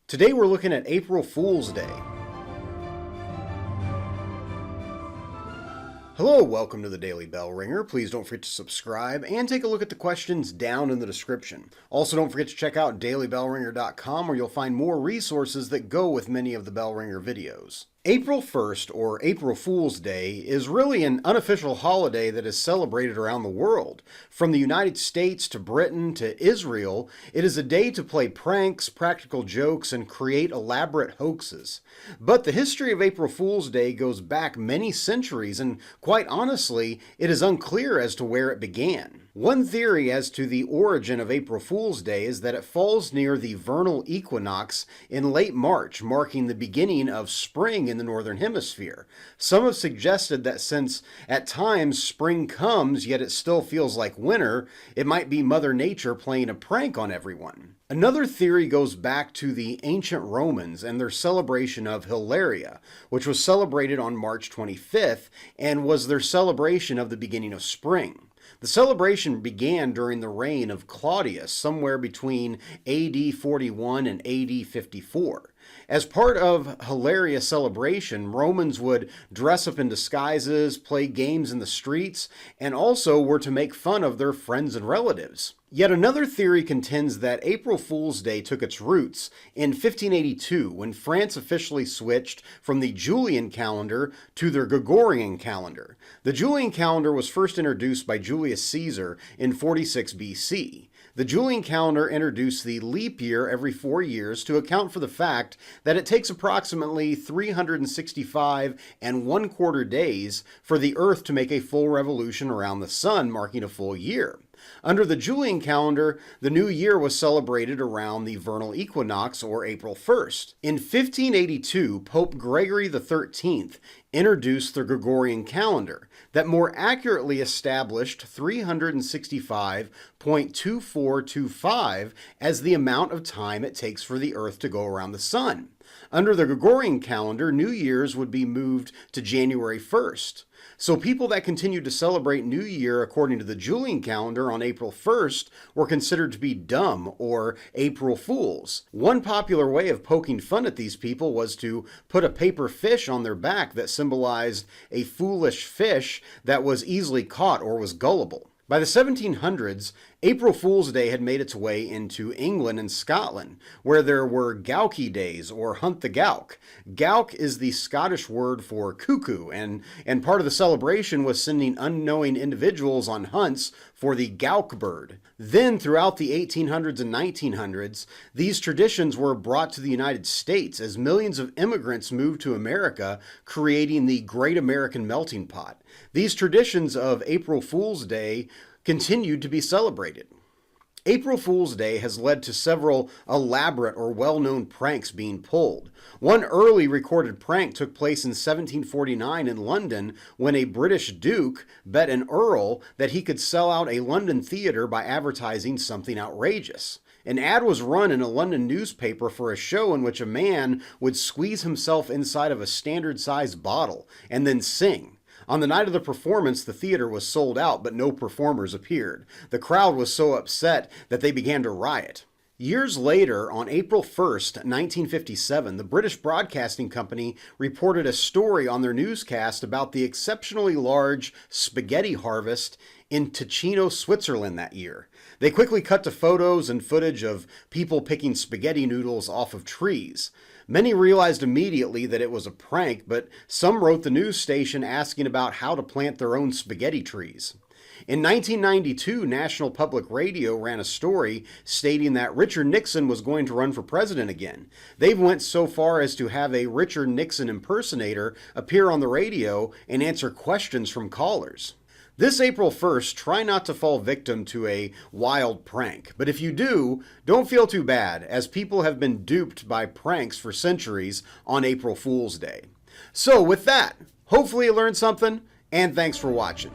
Today we're looking at April Fool's Day. Hello, welcome to the Daily Bellringer. Please don't forget to subscribe and take a look at the questions down in the description. Also, don't forget to check out dailybellringer.com where you'll find more resources that go with many of the Bellringer videos. April 1st, or April Fool's Day, is really an unofficial holiday that is celebrated around the world. From the United States to Britain to Israel, it is a day to play pranks, practical jokes, and create elaborate hoaxes. But the history of April Fool's Day goes back many centuries, and quite honestly, it is unclear as to where it began. One theory as to the origin of April Fool's Day is that it falls near the vernal equinox in late March, marking the beginning of spring in the Northern Hemisphere. Some have suggested that since at times spring comes yet it still feels like winter, it might be Mother Nature playing a prank on everyone. Another theory goes back to the ancient Romans and their celebration of Hilaria, which was celebrated on March 25th and was their celebration of the beginning of spring. The celebration began during the reign of Claudius, somewhere between AD 41 and AD 54. As part of Hilaria celebration, Romans would dress up in disguises, play games in the streets, and also were to make fun of their friends and relatives. Yet another theory contends that April Fool's Day took its roots in 1582 when France officially switched from the Julian calendar to their Gregorian calendar. The Julian calendar was first introduced by Julius Caesar in 46 BC. The Julian calendar introduced the leap year every 4 years to account for the fact that it takes approximately 365 and 1/4 days for the Earth to make a full revolution around the sun, marking a full year. Under the Julian calendar, the new year was celebrated around the vernal equinox, or April 1st. In 1582, Pope Gregory XIII introduced the Gregorian calendar that more accurately established 365.2425 as the amount of time it takes for the Earth to go around the sun. Under the Gregorian calendar, New Year's would be moved to January 1st. So people that continued to celebrate New Year according to the Julian calendar on April 1st were considered to be dumb or April Fools. One popular way of poking fun at these people was to put a paper fish on their back that symbolized a foolish fish that was easily caught or was gullible. By the 1700s, April Fool's Day had made its way into England and Scotland, where there were Gowkie days, or Hunt the Gowk. Gowk is the Scottish word for cuckoo, and part of the celebration was sending unknowing individuals on hunts for the Gowk bird. Then, throughout the 1800s and 1900s, these traditions were brought to the United States as millions of immigrants moved to America, creating the Great American Melting Pot. These traditions of April Fool's Day continued to be celebrated. April Fool's Day has led to several elaborate or well-known pranks being pulled. One early recorded prank took place in 1749 in London when a British duke bet an earl that he could sell out a London theater by advertising something outrageous. An ad was run in a London newspaper for a show in which a man would squeeze himself inside of a standard-sized bottle and then sing. On the night of the performance, the theater was sold out, but no performers appeared. The crowd was so upset that they began to riot. Years later, on April 1st, 1957, the British Broadcasting Company reported a story on their newscast about the exceptionally large spaghetti harvest in Ticino, Switzerland that year. They quickly cut to photos and footage of people picking spaghetti noodles off of trees. Many realized immediately that it was a prank, but some wrote the news station asking about how to plant their own spaghetti trees. In 1992, National Public Radio ran a story stating that Richard Nixon was going to run for president again. They went so far as to have a Richard Nixon impersonator appear on the radio and answer questions from callers. This April 1st, try not to fall victim to a wild prank. But if you do, don't feel too bad, as people have been duped by pranks for centuries on April Fool's Day. So with that, hopefully you learned something, and thanks for watching.